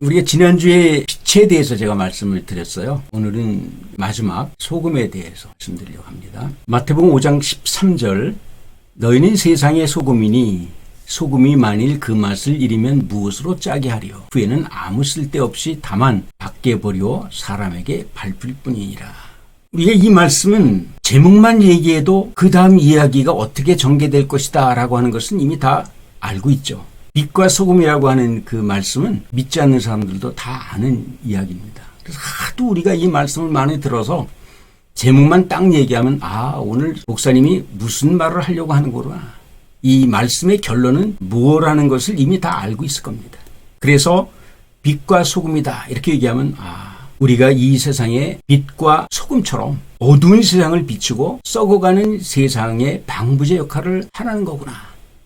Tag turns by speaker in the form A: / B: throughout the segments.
A: 우리가 지난주에 빛에 대해서 제가 말씀을 드렸어요. 오늘은 마지막 소금에 대해서 말씀드리려고 합니다. 마태복음 5장 13절 너희는 세상의 소금이니 소금이 만일 그 맛을 잃으면 무엇으로 짜게 하리요. 후에는 아무 쓸데없이 다만 밖에 버리고 사람에게 밟힐 뿐이니라. 우리가 이 말씀은 제목만 얘기해도 그 다음 이야기가 어떻게 전개될 것이다 라고 하는 것은 이미 다 알고 있죠. 빛과 소금이라고 하는 그 말씀은 믿지 않는 사람들도 다 아는 이야기입니다. 그래서 하도 우리가 이 말씀을 많이 들어서 제목만 딱 얘기하면 오늘 목사님이 무슨 말을 하려고 하는 거구나. 이 말씀의 결론은 뭐라는 것을 이미 다 알고 있을 겁니다. 그래서 빛과 소금이다 이렇게 얘기하면 우리가 이 세상에 빛과 소금처럼 어두운 세상을 비추고 썩어가는 세상의 방부제 역할을 하라는 거구나.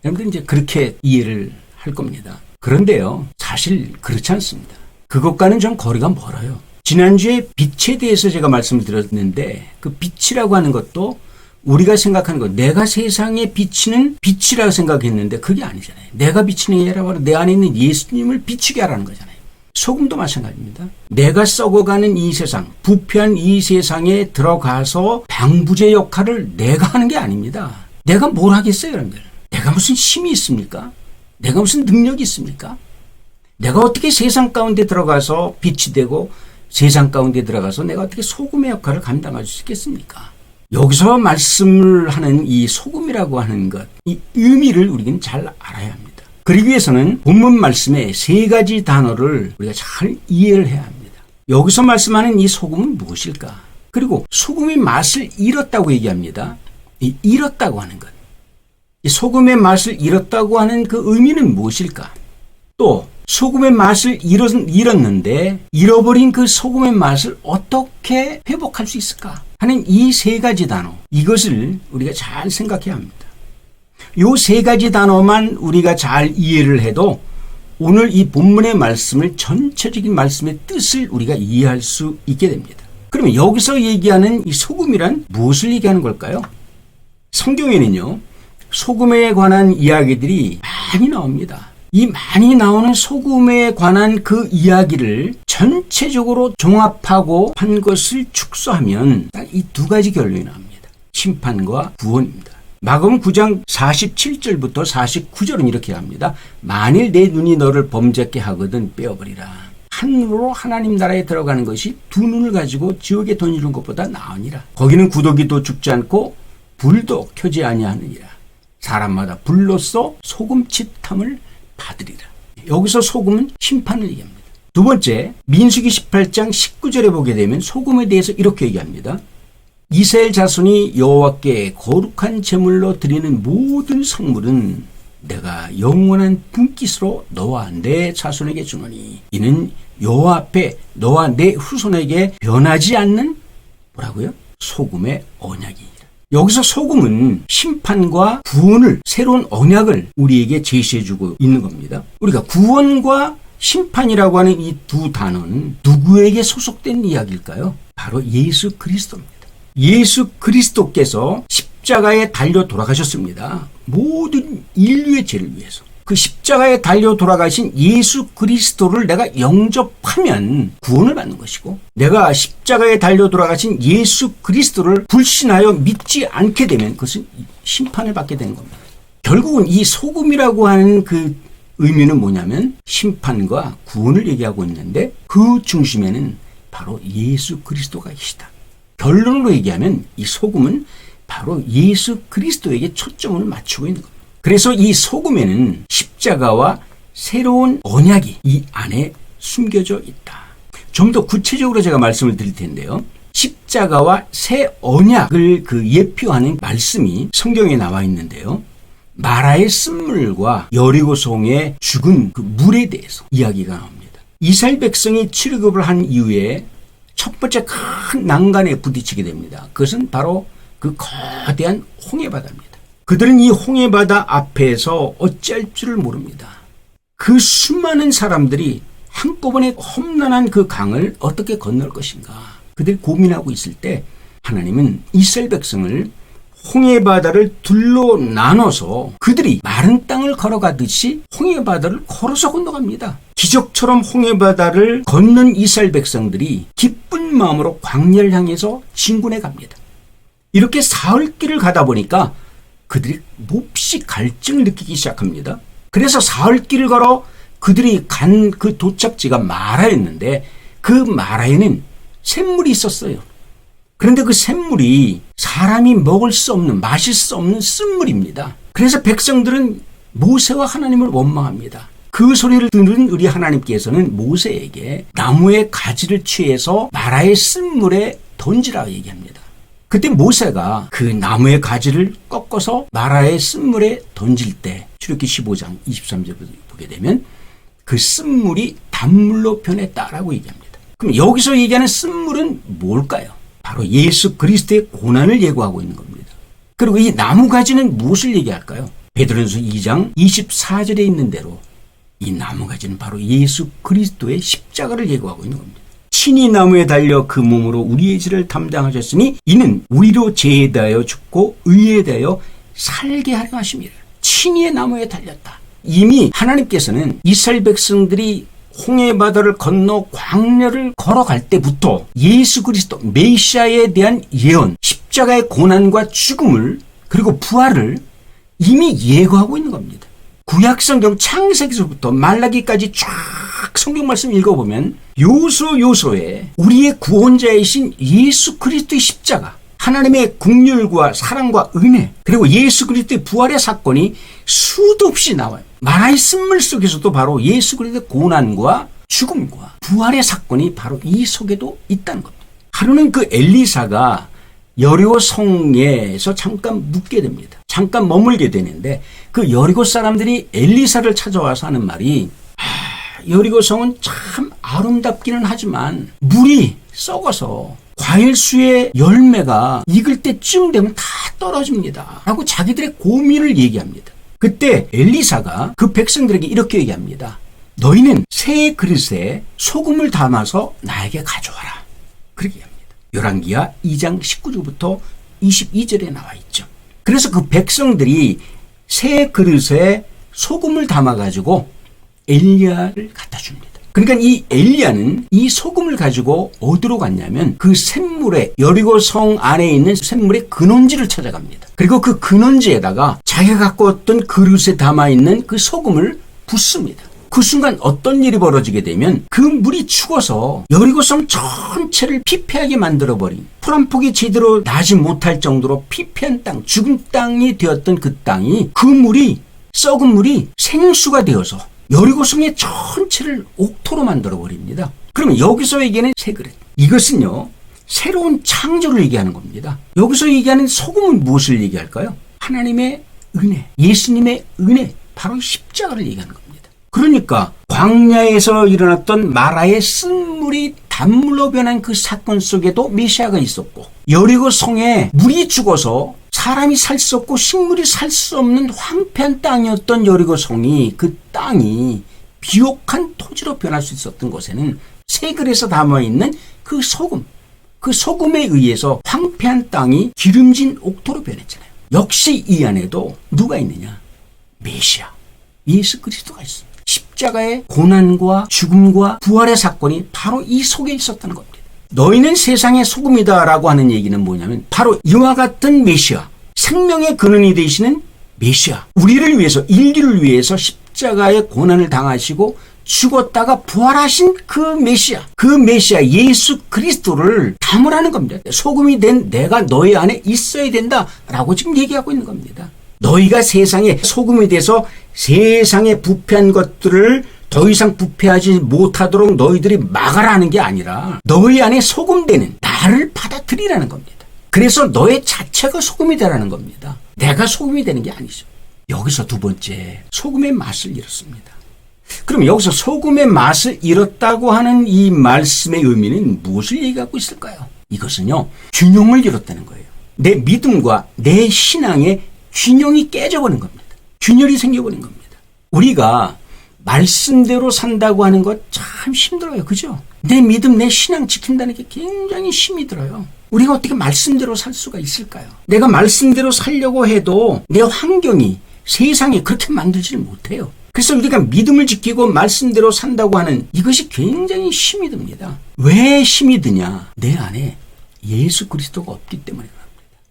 A: 여러분들 이제 그렇게 이해를 할 겁니다. 그런데요, 사실 그렇지 않습니다. 그것과는 좀 거리가 멀어요. 지난주에 빛에 대해서 제가 말씀을 드렸는데 그 빛이라고 하는 것도 우리가 생각하는 것, 내가 세상에 비치는 빛이라고 생각했는데 그게 아니잖아요. 내가 비치는 게라고 하면 내 안에 있는 예수님을 비추게 하라는 거잖아요. 소금도 마찬가지입니다. 내가 썩어가는 이 세상, 부패한 이 세상에 들어가서 방부제 역할을 내가 하는 게 아닙니다. 내가 뭘 하겠어요, 여러분들? 내가 무슨 힘이 있습니까? 내가 무슨 능력이 있습니까? 내가 어떻게 세상 가운데 들어가서 빛이 되고 세상 가운데 들어가서 내가 어떻게 소금의 역할을 감당할 수 있겠습니까? 여기서 말씀을 하는 이 소금이라고 하는 것, 이 의미를 우리는 잘 알아야 합니다. 그러기 위해서는 본문 말씀의 세 가지 단어를 우리가 잘 이해를 해야 합니다. 여기서 말씀하는 이 소금은 무엇일까? 그리고 소금의 맛을 잃었다고 얘기합니다. 이 잃었다고 하는 것. 이 소금의 맛을 잃었다고 하는 그 의미는 무엇일까? 또 소금의 맛을 잃었는데 잃어버린 그 소금의 맛을 어떻게 회복할 수 있을까 하는 이 세 가지 단어, 이것을 우리가 잘 생각해야 합니다. 이 세 가지 단어만 우리가 잘 이해를 해도 오늘 이 본문의 말씀을, 전체적인 말씀의 뜻을 우리가 이해할 수 있게 됩니다. 그러면 여기서 얘기하는 이 소금이란 무엇을 얘기하는 걸까요? 성경에는요, 소금에 관한 이야기들이 많이 나옵니다. 이 많이 나오는 소금에 관한 그 이야기를 전체적으로 종합하고 한 것을 축소하면 딱 이 두 가지 결론이 나옵니다. 심판과 구원입니다. 마가복음 9장 47절부터 49절은 이렇게 합니다. 만일 내 눈이 너를 범죄케 하거든 빼어버리라. 한 눈으로 하나님 나라에 들어가는 것이 두 눈을 가지고 지옥에 던지는 것보다 나으니라. 거기는 구더기도 죽지 않고 불도 켜지 아니하느니라. 사람마다 불로써 소금치탐을 받으리라. 여기서 소금은 심판을 얘기합니다. 두 번째, 민수기 18장 19절에 보게 되면 소금에 대해서 이렇게 얘기합니다. 이스라엘 자손이 여호와께 거룩한 제물로 드리는 모든 성물은 내가 영원한 분깃으로 너와 내 자손에게 주노니 이는 여호와 앞에 너와 내 후손에게 변하지 않는 뭐라고요? 소금의 언약이니라. 여기서 소금은 심판과 구원을, 새로운 언약을 우리에게 제시해주고 있는 겁니다. 우리가 구원과 심판이라고 하는 이 두 단어는 누구에게 소속된 이야기일까요? 바로 예수 그리스도입니다. 예수 그리스도께서 십자가에 달려 돌아가셨습니다. 모든 인류의 죄를 위해서. 그 십자가에 달려 돌아가신 예수 그리스도를 내가 영접하면 구원을 받는 것이고, 내가 십자가에 달려 돌아가신 예수 그리스도를 불신하여 믿지 않게 되면 그것은 심판을 받게 되는 겁니다. 결국은 이 소금이라고 하는 그 의미는 뭐냐면 심판과 구원을 얘기하고 있는데 그 중심에는 바로 예수 그리스도가 계시다. 결론으로 얘기하면 이 소금은 바로 예수 그리스도에게 초점을 맞추고 있는 겁니다. 그래서 이 소금에는 십자가와 새로운 언약이 이 안에 숨겨져 있다. 좀 더 구체적으로 제가 말씀을 드릴 텐데요. 십자가와 새 언약을 예표하는 말씀이 성경에 나와 있는데요. 마라의 쓴물과 여리고성에 죽은 그 물에 대해서 이야기가 나옵니다. 이스라엘 백성이 출애굽을 한 이후에 첫 번째 큰 난간에 부딪히게 됩니다. 그것은 바로 그 거대한 홍해바다입니다. 그들은 이 홍해바다 앞에서 어찌할 줄을 모릅니다. 그 수많은 사람들이 한꺼번에 험난한 그 강을 어떻게 건널 것인가. 그들이 고민하고 있을 때 하나님은 이스라엘 백성을 홍해바다를 둘로 나눠서 그들이 마른 땅을 걸어가듯이 홍해바다를 걸어서 건너갑니다. 기적처럼 홍해바다를 건넌 이스라엘 백성들이 기쁜 마음으로 광야를 향해서 진군해 갑니다. 이렇게 사흘길을 가다 보니까 그들이 몹시 갈증을 느끼기 시작합니다. 그래서 사흘길을 걸어 그들이 간 그 도착지가 마라였는데 그 마라에는 샘물이 있었어요. 그런데 그 샘물이 사람이 먹을 수 없는, 마실 수 없는 쓴물입니다. 그래서 백성들은 모세와 하나님을 원망합니다. 그 소리를 들은 우리 하나님께서는 모세에게 나무의 가지를 취해서 마라의 쓴물에 던지라 얘기합니다. 그때 모세가 그 나무의 가지를 꺾어서 마라의 쓴물에 던질 때 출애굽기 15장 23절부터 보게 되면 그 쓴물이 단물로 변했다라고 얘기합니다. 그럼 여기서 얘기하는 쓴물은 뭘까요? 바로 예수 그리스도의 고난을 예고하고 있는 겁니다. 그리고 이 나무가지는 무엇을 얘기할까요? 베드로전서 2장 24절에 있는 대로 이 나무가지는 바로 예수 그리스도의 십자가를 예고하고 있는 겁니다. 친히 나무에 달려 그 몸으로 우리의 죄를 담당하셨으니 이는 우리로 죄에 대하여 죽고 의에 대하여 살게 하려 하심이라. 친히 나무에 달렸다. 이미 하나님께서는 이스라엘 백성들이 홍해바다를 건너 광야를 걸어갈 때부터 예수 그리스도 메시아에 대한 예언, 십자가의 고난과 죽음을 그리고 부활을 이미 예고하고 있는 겁니다. 구약성경 창세기서부터 말라기까지 쫙 성경 말씀 읽어보면 요소요소에 우리의 구원자이신 예수 그리스도의 십자가, 하나님의 긍휼과 사랑과 은혜, 그리고 예수 그리스도의 부활의 사건이 수도 없이 나와요. 마라의 쓴물 속에서도 바로 예수 그리스도의 고난과 죽음과 부활의 사건이 바로 이 속에도 있다는 겁니다. 하루는 그 엘리사가 여리고 성에서 잠깐 묵게 됩니다. 잠깐 머물게 되는데 그 여리고 사람들이 엘리사를 찾아와서 하는 말이 여리고 성은 참 아름답기는 하지만 물이 썩어서 과일수의 열매가 익을 때쯤 되면 다 떨어집니다 라고 자기들의 고민을 얘기합니다. 그때 엘리사가 그 백성들에게 이렇게 얘기합니다. 너희는 새 그릇에 소금을 담아서 나에게 가져와라. 그렇게 합니다. 열왕기하 2장 19절부터 22절에 나와 있죠. 그래서 그 백성들이 새 그릇에 소금을 담아가지고 엘리야를 갖다 줍니다. 그러니까 이 엘리야는 이 소금을 가지고 어디로 갔냐면 그 샘물에, 여리고 성 안에 있는 샘물의 근원지를 찾아갑니다. 그리고 그 근원지에다가 자기가 갖고 왔던 그릇에 담아있는 그 소금을 붓습니다. 그 순간 어떤 일이 벌어지게 되면 그 물이 죽어서 여리고 성 전체를 피폐하게 만들어버린, 풀 한 폭이 제대로 나지 못할 정도로 피폐한 땅, 죽은 땅이 되었던 그 땅이, 그 물이, 썩은 물이 생수가 되어서 여리고성의 전체를 옥토로 만들어버립니다. 그러면 여기서 얘기하는 새 그릇, 이것은요 새로운 창조를 얘기하는 겁니다. 여기서 얘기하는 소금은 무엇을 얘기할까요? 하나님의 은혜, 예수님의 은혜, 바로 십자가를 얘기하는 겁니다. 그러니까 광야에서 일어났던 마라의 쓴물이 단물로 변한 그 사건 속에도 메시아가 있었고, 여리고성에 물이 죽어서 사람이 살 수 없고 식물이 살 수 없는 황폐한 땅이었던 여리고성이, 그 땅이 비옥한 토지로 변할 수 있었던 곳에는 새 그릇에 담아있는 그 소금, 그 소금에 의해서 황폐한 땅이 기름진 옥토로 변했잖아요. 역시 이 안에도 누가 있느냐? 메시아, 예수 그리스도가 있습니다. 십자가의 고난과 죽음과 부활의 사건이 바로 이 속에 있었다는 겁니다. 너희는 세상의 소금이다 라고 하는 얘기는 뭐냐면 바로 이와 같은 메시아, 생명의 근원이 되시는 메시아, 우리를 위해서, 인류를 위해서 십자가의 고난을 당하시고 죽었다가 부활하신 그 메시아 예수 그리스도를 담으라는 겁니다. 소금이 된 내가 너희 안에 있어야 된다라고 지금 얘기하고 있는 겁니다. 너희가 세상에 소금이 돼서 세상의 부패한 것들을 더 이상 부패하지 못하도록 너희들이 막아라는 게 아니라 너희 안에 소금되는 나를 받아들이라는 겁니다. 그래서 너의 자체가 소금이 되라는 겁니다. 내가 소금이 되는 게 아니죠. 여기서 두 번째, 소금의 맛을 잃었습니다. 그럼 여기서 소금의 맛을 잃었다고 하는 이 말씀의 의미는 무엇을 얘기하고 있을까요? 이것은요, 균형을 잃었다는 거예요. 내 믿음과 내 신앙의 균형이 깨져버린 겁니다. 균열이 생겨버린 겁니다. 우리가 말씀대로 산다고 하는 것 참 힘들어요. 그죠? 내 믿음, 내 신앙 지킨다는 게 굉장히 힘이 들어요. 우리가 어떻게 말씀대로 살 수가 있을까요? 내가 말씀대로 살려고 해도 내 환경이 세상이 그렇게 만들지를 못해요. 그래서 우리가 믿음을 지키고 말씀대로 산다고 하는 이것이 굉장히 힘이 듭니다. 왜 힘이 드냐? 내 안에 예수 그리스도가 없기 때문에 그럽니다.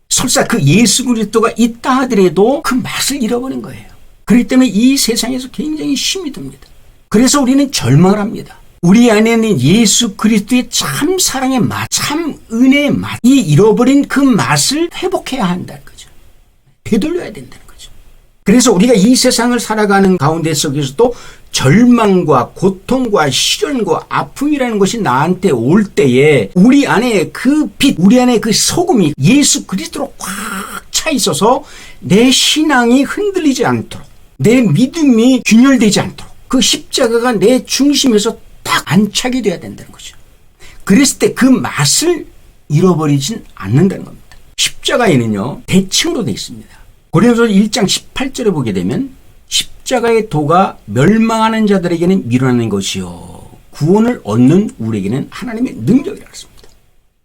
A: 설사 그 예수 그리스도가 있다 하더라도 그 맛을 잃어버린 거예요. 그렇기 때문에 이 세상에서 굉장히 힘이 듭니다. 그래서 우리는 절망을 합니다. 우리 안에는 예수 그리스도의 참 사랑의 맛, 참 은혜의 맛, 이 잃어버린 그 맛을 회복해야 한다는 거죠. 되돌려야 된다는 거죠. 그래서 우리가 이 세상을 살아가는 가운데 속에서도 절망과 고통과 시련과 아픔이라는 것이 나한테 올 때에 우리 안에 그 빛, 우리 안에 그 소금이 예수 그리스도로 꽉 차 있어서 내 신앙이 흔들리지 않도록, 내 믿음이 균열되지 않도록 그 십자가가 내 중심에서 딱 안착이 돼야 된다는 거죠. 그랬을 때 그 맛을 잃어버리진 않는다는 겁니다. 십자가에는요, 대칭으로 되어 있습니다. 고린도서 1장 18절에 보게 되면 십자가의 도가 멸망하는 자들에게는 미련한 것이요 구원을 얻는 우리에게는 하나님의 능력이라고 했습니다.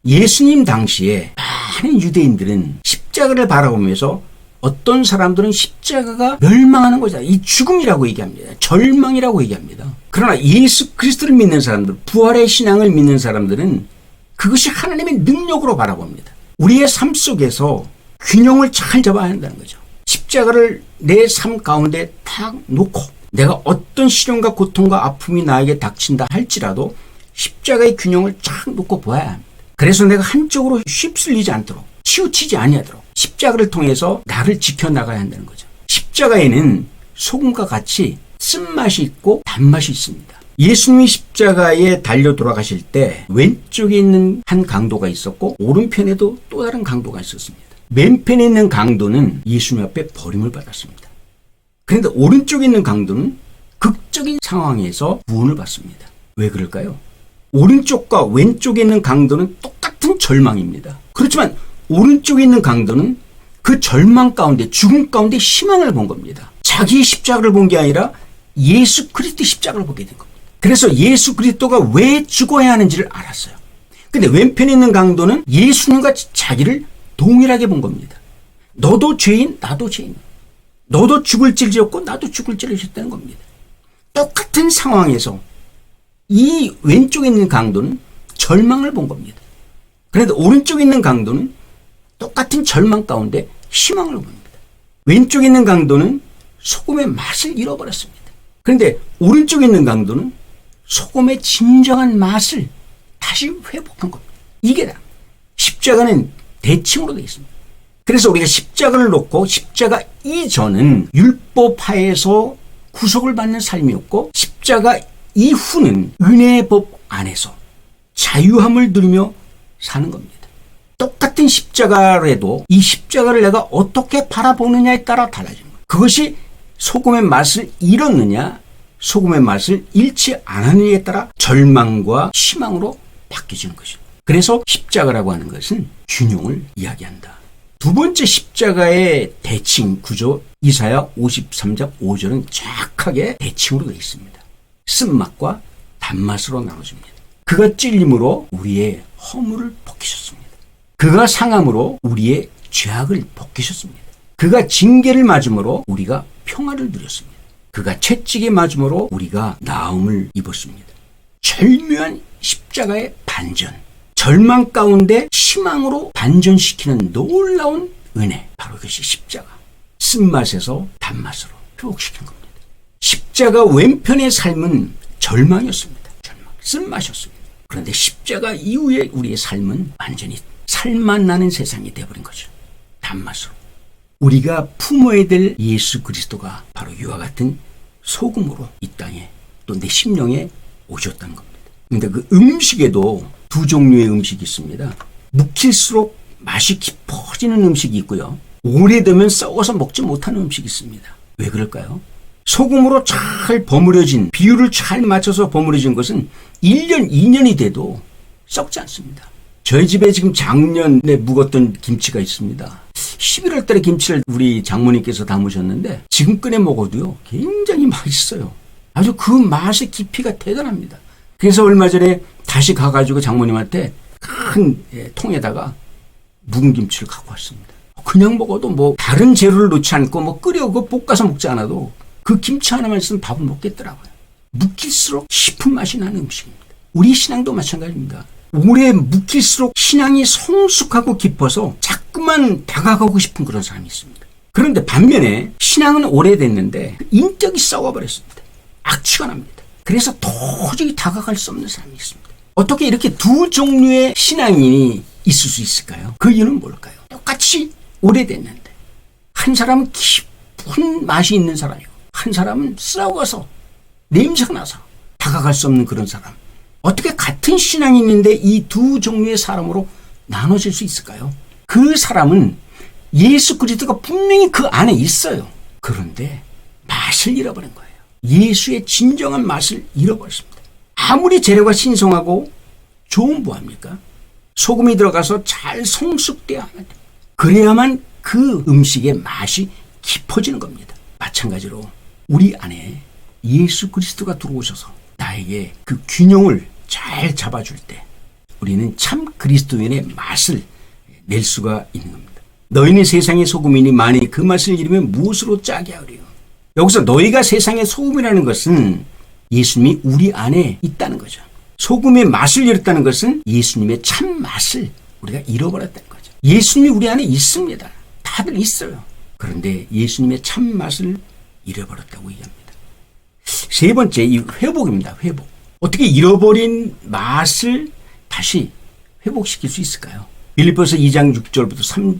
A: 예수님 당시에 많은 유대인들은 십자가를 바라보면서 어떤 사람들은 십자가가 멸망하는 것이다, 이 죽음이라고 얘기합니다. 절망이라고 얘기합니다. 그러나 예수 그리스도를 믿는 사람들, 부활의 신앙을 믿는 사람들은 그것이 하나님의 능력으로 바라봅니다. 우리의 삶 속에서 균형을 잘 잡아야 한다는 거죠. 십자가를 내 삶 가운데 탁 놓고 내가 어떤 시련과 고통과 아픔이 나에게 닥친다 할지라도 십자가의 균형을 쫙 놓고 보아야 합니다. 그래서 내가 한쪽으로 휩쓸리지 않도록, 치우치지 아니하도록 십자가를 통해서 나를 지켜나가야 한다는 거죠. 십자가에는 소금과 같이 쓴맛이 있고 단맛이 있습니다. 예수님이 십자가에 달려 돌아가실 때 왼쪽에 있는 한 강도가 있었고 오른편에도 또 다른 강도가 있었습니다. 맨편에 있는 강도는 예수님 앞에 버림을 받았습니다. 그런데 오른쪽에 있는 강도는 극적인 상황에서 구원을 받습니다. 왜 그럴까요? 오른쪽과 왼쪽에 있는 강도는 똑같은 절망입니다. 그렇지만 오른쪽에 있는 강도는 그 절망 가운데, 죽음 가운데 희망을 본 겁니다. 자기의 십자가를 본 게 아니라 예수 그리스도의 십자가를 보게 된 겁니다. 그래서 예수 그리스도가 왜 죽어야 하는지를 알았어요. 근데 왼편에 있는 강도는 예수님과 자기를 동일하게 본 겁니다. 너도 죄인, 나도 죄인. 너도 죽을 죄를 지었고 나도 죽을 죄를 지었다는 겁니다. 똑같은 상황에서 이 왼쪽에 있는 강도는 절망을 본 겁니다. 그런데 오른쪽에 있는 강도는 똑같은 절망 가운데 희망을 봅니다. 왼쪽에 있는 강도는 소금의 맛을 잃어버렸습니다. 그런데 오른쪽에 있는 강도는 소금의 진정한 맛을 다시 회복한 겁니다. 이게 다 십자가는 대칭으로 되어 있습니다. 그래서 우리가 십자가를 놓고 십자가 이전은 율법하에서 구속을 받는 삶이었고 십자가 이후는 은혜의 법 안에서 자유함을 누리며 사는 겁니다. 똑같은 십자가라도 이 십자가를 내가 어떻게 바라보느냐에 따라 달라지는 거예요. 그것이 소금의 맛을 잃었느냐, 소금의 맛을 잃지 않았느냐에 따라 절망과 희망으로 바뀌어지는 것이죠. 그래서 십자가라고 하는 것은 균형을 이야기한다. 두 번째 십자가의 대칭 구조, 이사야 53장 5절은 정확하게 대칭으로 되어 있습니다. 쓴맛과 단맛으로 나눠집니다. 그가 찔림으로 우리의 허물을 벗기셨습니다. 그가 상함으로 우리의 죄악을 벗기셨습니다. 그가 징계를 맞음으로 우리가 평화를 누렸습니다. 그가 채찍에 맞음으로 우리가 나음을 입었습니다. 절묘한 십자가의 반전, 절망 가운데 희망으로 반전시키는 놀라운 은혜, 바로 그것이 십자가. 쓴맛에서 단맛으로 회복시킨 겁니다. 십자가 왼편의 삶은 절망이었습니다. 절망, 쓴맛이었습니다. 그런데 십자가 이후에 우리의 삶은 완전히 살맛 나는 세상이 되어버린 거죠. 단맛으로. 우리가 품어야 될 예수 그리스도가 바로 이와 같은 소금으로 이 땅에 또 내 심령에 오셨다는 겁니다. 그런데 그 음식에도 두 종류의 음식이 있습니다. 묵힐수록 맛이 깊어지는 음식이 있고요. 오래되면 썩어서 먹지 못하는 음식이 있습니다. 왜 그럴까요? 소금으로 잘 버무려진, 비율을 잘 맞춰서 버무려진 것은 1년, 2년이 돼도 썩지 않습니다. 저희 집에 지금 작년에 묵었던 김치가 있습니다. 11월 달에 김치를 우리 장모님께서 담으셨는데 지금 꺼내 먹어도요 굉장히 맛있어요. 아주 그 맛의 깊이가 대단합니다. 그래서 얼마 전에 다시 가가지고 장모님한테 큰 통에다가 묵은 김치를 갖고 왔습니다. 그냥 먹어도 뭐 다른 재료를 넣지 않고 뭐 끓여고 볶아서 먹지 않아도 그 김치 하나만 있으면 밥을 먹겠더라고요. 묵힐수록 깊은 맛이 나는 음식입니다. 우리 신앙도 마찬가지입니다. 오래 묵힐수록 신앙이 성숙하고 깊어서 자꾸만 다가가고 싶은 그런 사람이 있습니다. 그런데 반면에 신앙은 오래됐는데 인격이 썩어버렸습니다. 악취가 납니다. 그래서 도저히 다가갈 수 없는 사람이 있습니다. 어떻게 이렇게 두 종류의 신앙인이 있을 수 있을까요? 그 이유는 뭘까요? 똑같이 오래됐는데 한 사람은 깊은 맛이 있는 사람이고 한 사람은 썩어서 냄새가 나서 다가갈 수 없는 그런 사람. 어떻게 같은 신앙인인데 이 두 종류의 사람으로 나눠질 수 있을까요? 그 사람은 예수 그리스도가 분명히 그 안에 있어요. 그런데 맛을 잃어버린 거예요. 예수의 진정한 맛을 잃어버렸습니다. 아무리 재료가 신성하고 좋은 뭐합니까? 소금이 들어가서 잘 성숙돼야 합니다. 그래야만 그 음식의 맛이 깊어지는 겁니다. 마찬가지로 우리 안에 예수 그리스도가 들어오셔서 나에게 그 균형을 잘 잡아줄 때 우리는 참 그리스도인의 맛을 낼 수가 있는 겁니다. 너희는 세상의 소금이니 만일 그 맛을 잃으면 무엇으로 짜게 하리요. 여기서 너희가 세상의 소금이라는 것은 예수님이 우리 안에 있다는 거죠. 소금의 맛을 잃었다는 것은 예수님의 참 맛을 우리가 잃어버렸다는 거죠. 예수님이 우리 안에 있습니다. 다들 있어요. 그런데 예수님의 참 맛을 잃어버렸다고 얘기합니다. 세 번째, 이 회복입니다. 회복. 어떻게 잃어버린 맛을 다시 회복시킬 수 있을까요? 빌립보서 2장 6절부터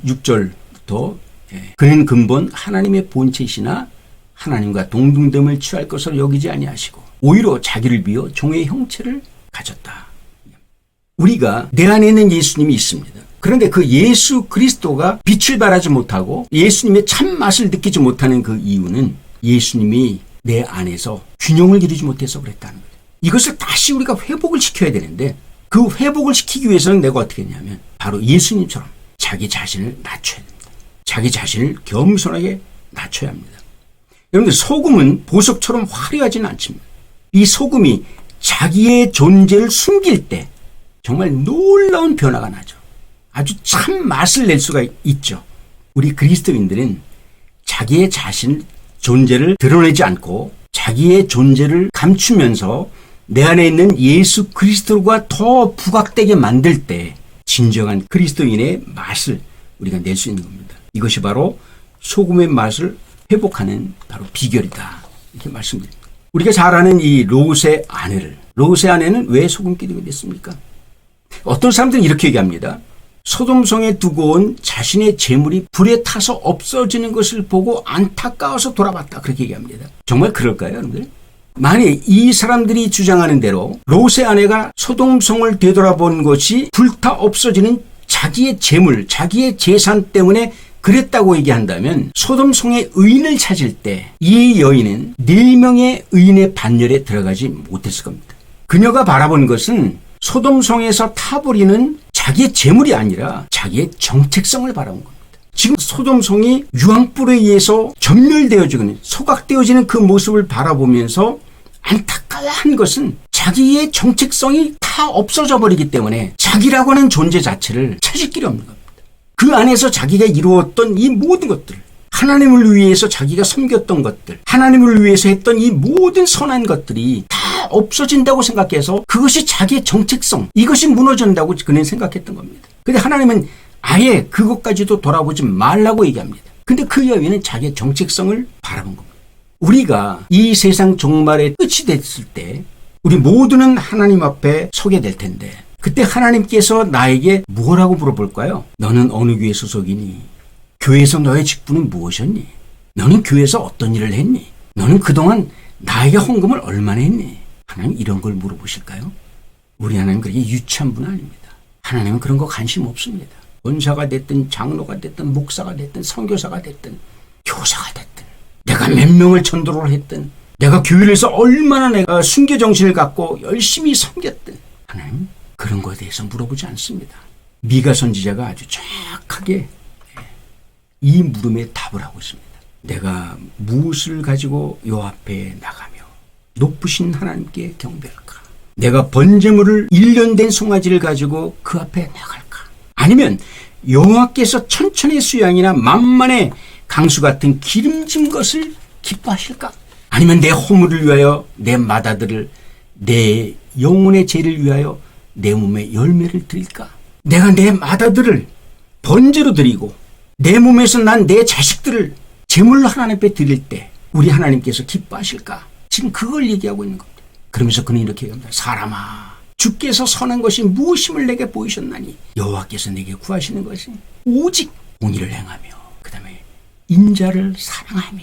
A: 6절부터 그는 근본 하나님의 본체이시나 하나님과 동등됨을 취할 것으로 여기지 아니하시고 오히려 자기를 비워 종의 형체를 가졌다. 우리가 내 안에 있는 예수님이 있습니다. 그런데 그 예수 그리스도가 빛을 발하지 못하고 예수님의 참맛을 느끼지 못하는 그 이유는 예수님이 내 안에서 균형을 이루지 못해서 그랬다는 거예요. 이것을 다시 우리가 회복을 시켜야 되는데 그 회복을 시키기 위해서는 내가 어떻게 했냐면 바로 예수님처럼 자기 자신을 낮춰야 됩니다. 자기 자신을 겸손하게 낮춰야 합니다. 여러분들 소금은 보석처럼 화려하지는 않지만 이 소금이 자기의 존재를 숨길 때 정말 놀라운 변화가 나죠. 아주 참 맛을 낼 수가 있죠. 우리 그리스도인들은 자기의 자신 존재를 드러내지 않고 자기의 존재를 감추면서 내 안에 있는 예수 그리스도가 더 부각되게 만들 때 진정한 그리스도인의 맛을 우리가 낼 수 있는 겁니다. 이것이 바로 소금의 맛을 회복하는 바로 비결이다. 이렇게 말씀드립니다. 우리가 잘 아는 이 롯의 아내는 왜 소금기둥이 됐습니까? 어떤 사람들은 이렇게 얘기합니다. 소돔성에 두고 온 자신의 재물이 불에 타서 없어지는 것을 보고 안타까워서 돌아봤다. 그렇게 얘기합니다. 정말 그럴까요, 여러분들? 만약 이 사람들이 주장하는 대로 롯의 아내가 소돔성을 되돌아본 것이 불타 없어지는 자기의 재물, 자기의 재산 때문에 그랬다고 얘기한다면 소돔성의 의인을 찾을 때 이 여인은 4명의 의인의 반열에 들어가지 못했을 겁니다. 그녀가 바라본 것은 소돔성에서 타버리는 자기의 재물이 아니라 자기의 정체성을 바라본 겁니다. 지금 소돔성이 유황불에 의해서 전멸되어지는 소각되어지는 그 모습을 바라보면서 안타까워한 것은 자기의 정체성이 다 없어져 버리기 때문에 자기라고 하는 존재 자체를 찾을 길이 없는 겁니다. 그 안에서 자기가 이루었던 이 모든 것들, 하나님을 위해서 자기가 섬겼던 것들, 하나님을 위해서 했던 이 모든 선한 것들이 다 없어진다고 생각해서 그것이 자기의 정체성, 이것이 무너진다고 그는 생각했던 겁니다. 근데 하나님은 아예 그것까지도 돌아보지 말라고 얘기합니다. 근데 그 여인은 자기의 정체성을 바라본 겁니다. 우리가 이 세상 종말의 끝이 됐을 때 우리 모두는 하나님 앞에 서게 될 텐데 그때 하나님께서 나에게 뭐라고 물어볼까요? 너는 어느 교회 소속이니? 교회에서 너의 직분은 무엇이었니? 너는 교회에서 어떤 일을 했니? 너는 그동안 나에게 헌금을 얼마나 했니? 하나님 이런 걸 물어보실까요? 우리 하나님 그렇게 유치한 분 아닙니다. 하나님은 그런 거 관심 없습니다. 원사가 됐든 장로가 됐든 목사가 됐든 선교사가 됐든 교사가 됐든 내가 몇 명을 전도를 했든 내가 교회에서 얼마나 내가 순교정신을 갖고 열심히 섬겼든 하나님 그런 거에 대해서 물어보지 않습니다. 미가 선지자가 아주 정확하게 이 물음에 답을 하고 있습니다. 내가 무엇을 가지고 요 앞에 나가며 높으신 하나님께 경배할까? 내가 번제물을 1년 된 송아지를 가지고 그 앞에 나갈까? 아니면 여호와께서 천천의 수양이나 만만의 강수 같은 기름진 것을 기뻐하실까? 아니면 내 허물을 위하여 내 마다들을 내 영혼의 죄를 위하여 내 몸에 열매를 드릴까? 내가 내 마다들을 번제로 드리고 내 몸에서 난 내 자식들을 제물로 하나님 앞에 드릴 때 우리 하나님께서 기뻐하실까? 지금 그걸 얘기하고 있는 겁니다. 그러면서 그는 이렇게 얘기합니다. 사람아, 주께서 선한 것이 무엇임을 내게 보이셨나니 여호와께서 내게 구하시는 것이 오직 공의를 행하며 그 다음에 인자를 사랑하며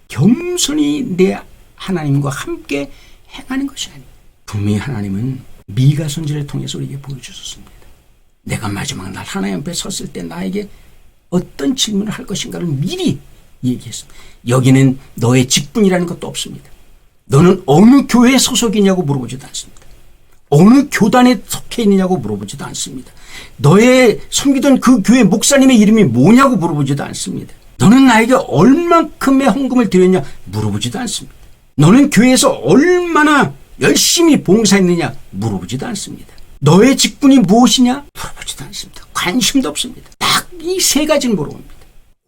A: 겸손히 내 하나님과 함께 행하는 것이 아니니. 분명히 하나님은 미가 선지를 통해서 우리에게 보여주셨습니다. 내가 마지막 날 하나님 앞에 섰을 때 나에게 어떤 질문을 할 것인가를 미리 얘기했습니다. 여기는 너의 직분이라는 것도 없습니다. 너는 어느 교회 소속이냐고 물어보지도 않습니다. 어느 교단에 속해 있느냐고 물어보지도 않습니다. 너의 섬기던 그 교회 목사님의 이름이 뭐냐고 물어보지도 않습니다. 너는 나에게 얼만큼의 헌금을 드렸냐 물어보지도 않습니다. 너는 교회에서 얼마나 열심히 봉사했느냐 물어보지도 않습니다. 너의 직분이 무엇이냐 물어보지도 않습니다. 관심도 없습니다. 딱 이 세 가지를 물어봅니다.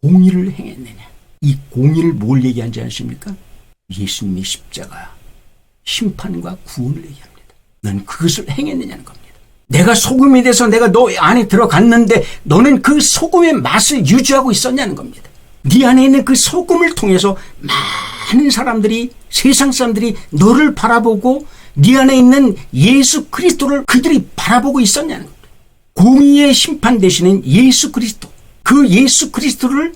A: 공의를 행했느냐. 이 공의를 뭘 얘기하는지 아십니까? 예수님의 십자가, 심판과 구원을 얘기합니다. 넌 그것을 행했느냐는 겁니다. 내가 소금이 돼서 내가 너 안에 들어갔는데 너는 그 소금의 맛을 유지하고 있었냐는 겁니다. 네 안에 있는 그 소금을 통해서 많은 사람들이, 세상 사람들이 너를 바라보고 네 안에 있는 예수 그리스도를 그들이 바라보고 있었냐는 겁니다. 공의의 심판 되시는 예수 그리스도, 그 예수 그리스도를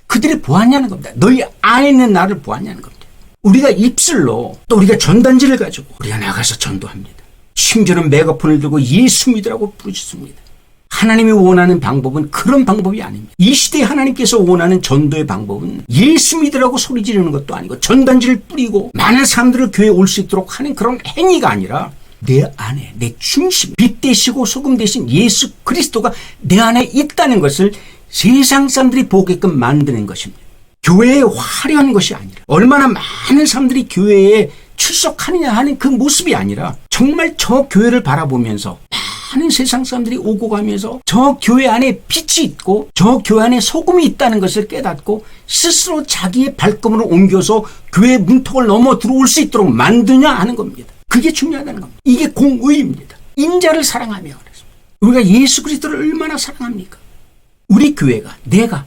A: 그들이 보았냐는 겁니다. 너희 안에 있는 나를 보았냐는 겁니다. 우리가 입술로 또 우리가 전단지를 가지고 우리가 나가서 전도합니다. 심지어는 메가폰을 들고 예수 믿으라고 부르짖습니다. 하나님이 원하는 방법은 그런 방법이 아닙니다. 이 시대에 하나님께서 원하는 전도의 방법은 예수 믿으라고 소리 지르는 것도 아니고 전단지를 뿌리고 많은 사람들을 교회에 올 수 있도록 하는 그런 행위가 아니라 내 안에, 내 중심, 빛 되시고 소금 되신 예수 그리스도가 내 안에 있다는 것을 세상 사람들이 보게끔 만드는 것입니다. 교회에 화려한 것이 아니라 얼마나 많은 사람들이 교회에 출석하느냐 하는 그 모습이 아니라 정말 저 교회를 바라보면서 많은 세상 사람들이 오고 가면서 저 교회 안에 빛이 있고 저 교회 안에 소금이 있다는 것을 깨닫고 스스로 자기의 발걸음을 옮겨서 교회 문턱을 넘어 들어올 수 있도록 만드냐 하는 겁니다. 그게 중요하다는 겁니다. 이게 공의입니다. 인자를 사랑하며 그랬습니다. 우리가 예수 그리스도를 얼마나 사랑합니까? 우리 교회가, 내가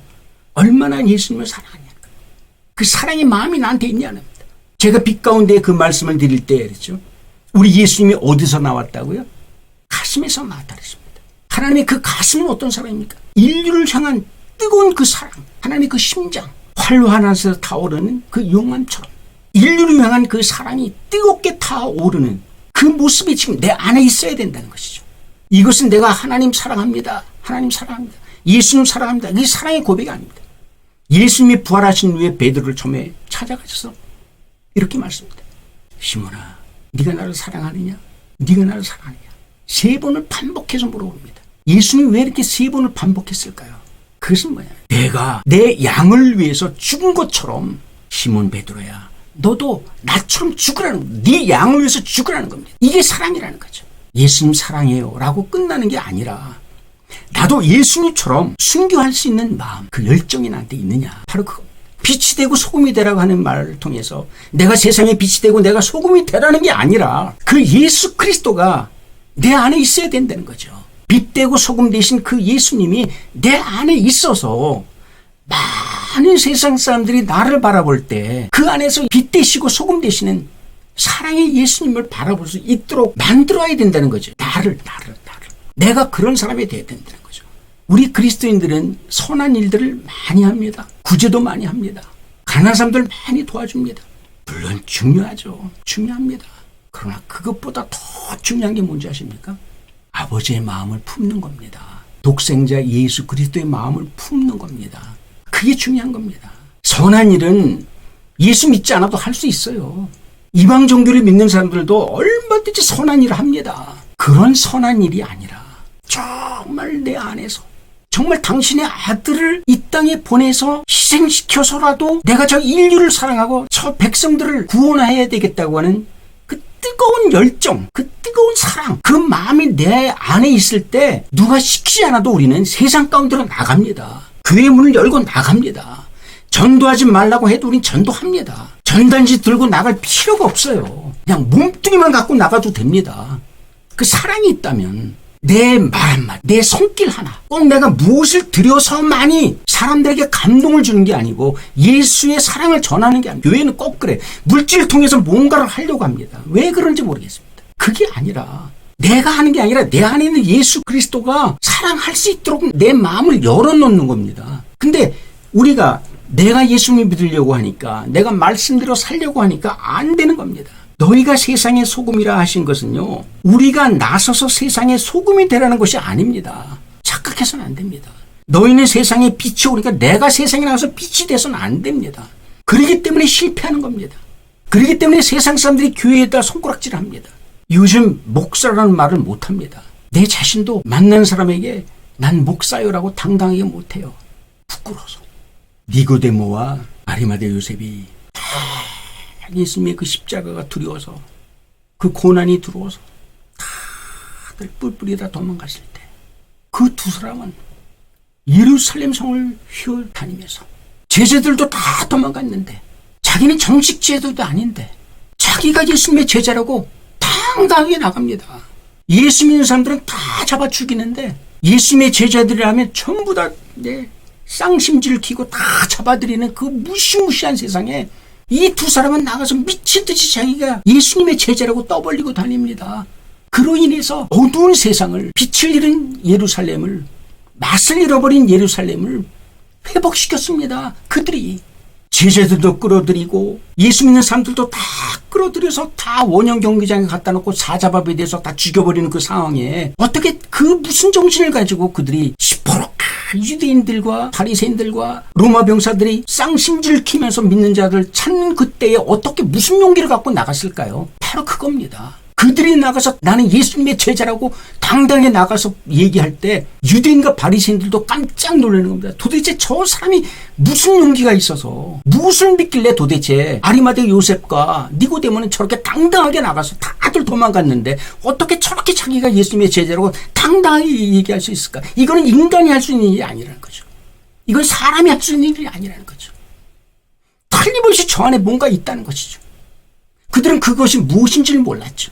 A: 얼마나 예수님을 사랑하냐. 그 사랑의 마음이 나한테 있냐는 겁니다. 제가 빛 가운데 그 말씀을 드릴 때 그랬죠. 우리 예수님이 어디서 나왔다고요? 가슴에서 나왔다 그랬습니다. 하나님의 그 가슴은 어떤 사랑입니까? 인류를 향한 뜨거운 그 사랑, 하나님의 그 심장, 활로 하나에서 타오르는 그 용암처럼 인류를 향한 그 사랑이 뜨겁게 타오르는 그 모습이 지금 내 안에 있어야 된다는 것이죠. 이것은 내가 하나님 사랑합니다. 하나님 사랑합니다. 예수님 사랑합니다. 이게 사랑의 고백이 아닙니다. 예수님이 부활하신 후에 베드로를 처음에 찾아가셔서 이렇게 말씀합니다. 시몬아, 네가 나를 사랑하느냐? 네가 나를 사랑하느냐? 3번을 반복해서 물어봅니다. 예수님이 왜 이렇게 3번을 반복했을까요? 그것은 뭐냐? 내가 내 양을 위해서 죽은 것처럼 시몬 베드로야, 너도 나처럼 죽으라는, 네 양을 위해서 죽으라는 겁니다. 이게 사랑이라는 거죠. 예수님 사랑해요 라고 끝나는 게 아니라 나도 예수님처럼 순교할 수 있는 마음, 그 열정이 나한테 있느냐. 바로 그겁니다. 빛이 되고 소금이 되라고 하는 말을 통해서 내가 세상에 빛이 되고 내가 소금이 되라는 게 아니라 그 예수 그리스도가 내 안에 있어야 된다는 거죠. 빛 되고 소금 되신 그 예수님이 내 안에 있어서 많은 세상 사람들이 나를 바라볼 때 그 안에서 빛 되시고 소금 되시는 사랑의 예수님을 바라볼 수 있도록 만들어야 된다는 거죠. 나를. 내가 그런 사람이 돼야 된다는 거죠. 우리 그리스도인들은 선한 일들을 많이 합니다. 구제도 많이 합니다. 가난한 사람들 많이 도와줍니다. 물론 중요하죠. 중요합니다. 그러나 그것보다 더 중요한 게 뭔지 아십니까? 아버지의 마음을 품는 겁니다. 독생자 예수 그리스도의 마음을 품는 겁니다. 그게 중요한 겁니다. 선한 일은 예수 믿지 않아도 할 수 있어요. 이방 종교를 믿는 사람들도 얼마든지 선한 일을 합니다. 그런 선한 일이 아니라 정말 내 안에서 정말 당신의 아들을 이 땅에 보내서 희생시켜서라도 내가 저 인류를 사랑하고 저 백성들을 구원해야 되겠다고 하는 그 뜨거운 열정, 그 뜨거운 사랑 사랑, 그 마음이 내 안에 있을 때 누가 시키지 않아도 우리는 세상 가운데로 나갑니다. 교회 문을 열고 나갑니다. 전도하지 말라고 해도 우린 전도합니다. 전단지 들고 나갈 필요가 없어요. 그냥 몸뚱이만 갖고 나가도 됩니다. 그 사랑이 있다면 내 말 한마디, 내 손길 하나, 꼭 내가 무엇을 들여서만이 사람들에게 감동을 주는 게 아니고 예수의 사랑을 전하는 게 아니고, 교회는 꼭 그래. 물질을 통해서 뭔가를 하려고 합니다. 왜 그런지 모르겠습니다. 그게 아니라, 내가 하는 게 아니라 내 안에 있는 예수 그리스도가 사랑할 수 있도록 내 마음을 열어놓는 겁니다. 근데 우리가 내가 예수님 믿으려고 하니까, 내가 말씀대로 살려고 하니까 안 되는 겁니다. 너희가 세상의 소금이라 하신 것은요, 우리가 나서서 세상의 소금이 되라는 것이 아닙니다. 착각해서는 안 됩니다. 너희는 세상의 빛이 오니까 내가 세상에 나가서 빛이 돼서는 안 됩니다. 그렇기 때문에 실패하는 겁니다. 그렇기 때문에 세상 사람들이 교회에다 손가락질을 합니다. 요즘 목사라는 말을 못합니다. 내 자신도 만난 사람에게 난 목사요라고 당당하게 못해요. 부끄러워서. 니고데모와 아리마대 요셉이 예수님의 그 십자가가 두려워서, 그 고난이 들어와서 다들 뿔뿔이 다 도망갔을 때, 그 두 사람은 예루살렘 성을 휘어 다니면서, 제자들도 다 도망갔는데, 자기는 정식 제자도 아닌데 자기가 예수님의 제자라고 당당하게 나갑니다. 예수 믿는 사람들은 다 잡아 죽이는데 예수님의 제자들이라면 전부 다 쌍심지를 켜고 다 잡아들이는 그 무시무시한 세상에 이 두 사람은 나가서 미친 듯이 자기가 예수님의 제자라고 떠벌리고 다닙니다. 그로 인해서 어두운 세상을, 빛을 잃은 예루살렘을, 맛을 잃어버린 예루살렘을 회복시켰습니다. 그들이. 제자들도 끌어들이고 예수 믿는 사람들도 다 끌어들여서 다 원형 경기장에 갖다 놓고 사자밥에 대해서 다 죽여버리는 그 상황에 어떻게 그 무슨 정신을 가지고 그들이 시퍼렇게 유대인들과 바리새인들과 로마 병사들이 쌍심지를 키면서 믿는 자들 찾는 그때에 어떻게 무슨 용기를 갖고 나갔을까요? 바로 그겁니다. 그들이 나가서 나는 예수님의 제자라고 당당히 나가서 얘기할 때 유대인과 바리새인들도 깜짝 놀라는 겁니다. 도대체 저 사람이 무슨 용기가 있어서, 무엇을 믿길래 도대체 아리마대 요셉과 니고데모는 저렇게 당당하게 나가서 다들 도망갔는데 어떻게 저렇게 자기가 예수님의 제자라고 당당하게 얘기할 수 있을까? 이거는 인간이 할 수 있는 일이 아니라는 거죠. 이건 사람이 할 수 있는 일이 아니라는 거죠. 틀림없이 저 안에 뭔가 있다는 것이죠. 그들은 그것이 무엇인지를 몰랐죠.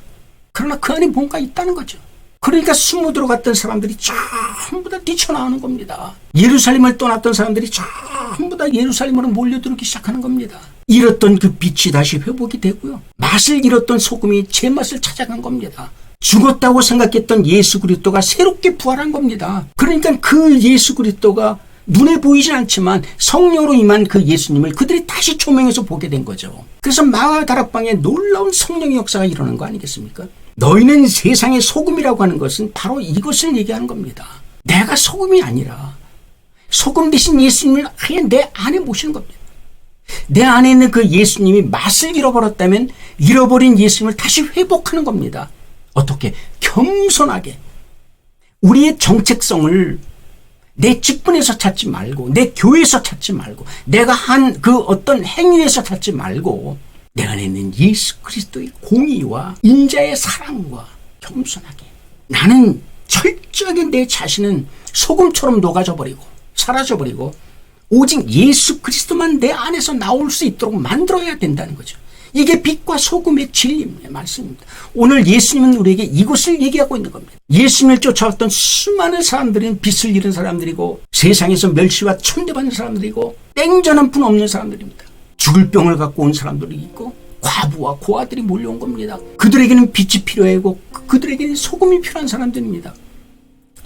A: 그러나 그 안에 뭔가 있다는 거죠. 그러니까 숨어 들어갔던 사람들이 전부 다 뛰쳐나오는 겁니다. 예루살렘을 떠났던 사람들이 전부 다 예루살렘으로 몰려들기 시작하는 겁니다. 잃었던 그 빛이 다시 회복이 되고요. 맛을 잃었던 소금이 제맛을 찾아간 겁니다. 죽었다고 생각했던 예수 그리스도가 새롭게 부활한 겁니다. 그러니까 그 예수 그리스도가 눈에 보이진 않지만 성령으로 임한 그 예수님을 그들이 다시 조명해서 보게 된 거죠. 그래서 마가 다락방에 놀라운 성령의 역사가 일어나는 거 아니겠습니까? 너희는 세상의 소금이라고 하는 것은 바로 이것을 얘기하는 겁니다. 내가 소금이 아니라 소금 대신 예수님을 아예 내 안에 모시는 겁니다. 내 안에 있는 그 예수님이 맛을 잃어버렸다면 잃어버린 예수님을 다시 회복하는 겁니다. 어떻게? 겸손하게. 우리의 정체성을 내 직분에서 찾지 말고, 내 교회에서 찾지 말고, 내가 한 그 어떤 행위에서 찾지 말고, 내 안에 있는 예수 그리스도의 공의와 인자의 사랑과 겸손하게, 나는 철저하게 내 자신은 소금처럼 녹아져버리고 사라져버리고 오직 예수 그리스도만 내 안에서 나올 수 있도록 만들어야 된다는 거죠. 이게 빛과 소금의 진리의 말씀입니다. 오늘 예수님은 우리에게 이것을 얘기하고 있는 겁니다. 예수님을 쫓아왔던 수많은 사람들은 빛을 잃은 사람들이고 세상에서 멸시와 천대받는 사람들이고 땡전 한 푼 없는 사람들입니다. 죽을 병을 갖고 온 사람들이 있고 과부와 고아들이 몰려온 겁니다. 그들에게는 빛이 필요하고 그들에게는 소금이 필요한 사람들입니다.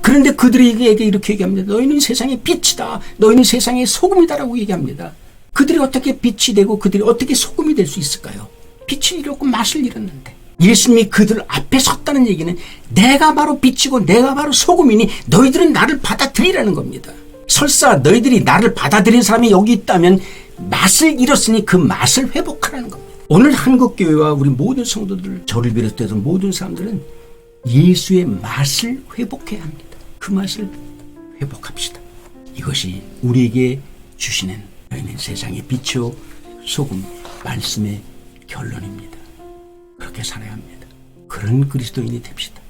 A: 그런데 그들에게 이렇게 얘기합니다. 너희는 세상의 빛이다. 너희는 세상의 소금이다라고 얘기합니다. 그들이 어떻게 빛이 되고 그들이 어떻게 소금이 될 수 있을까요? 빛을 잃었고 맛을 잃었는데. 예수님이 그들 앞에 섰다는 얘기는 내가 바로 빛이고 내가 바로 소금이니 너희들은 나를 받아들이라는 겁니다. 설사 너희들이 나를 받아들인 사람이 여기 있다면 맛을 잃었으니 그 맛을 회복하라는 겁니다. 오늘 한국교회와 우리 모든 성도들, 저를 비롯해서 모든 사람들은 예수의 맛을 회복해야 합니다. 그 맛을 회복합시다. 이것이 우리에게 주시는 너희는 세상의 빛이요 소금 말씀의 결론입니다. 그렇게 살아야 합니다. 그런 그리스도인이 됩시다.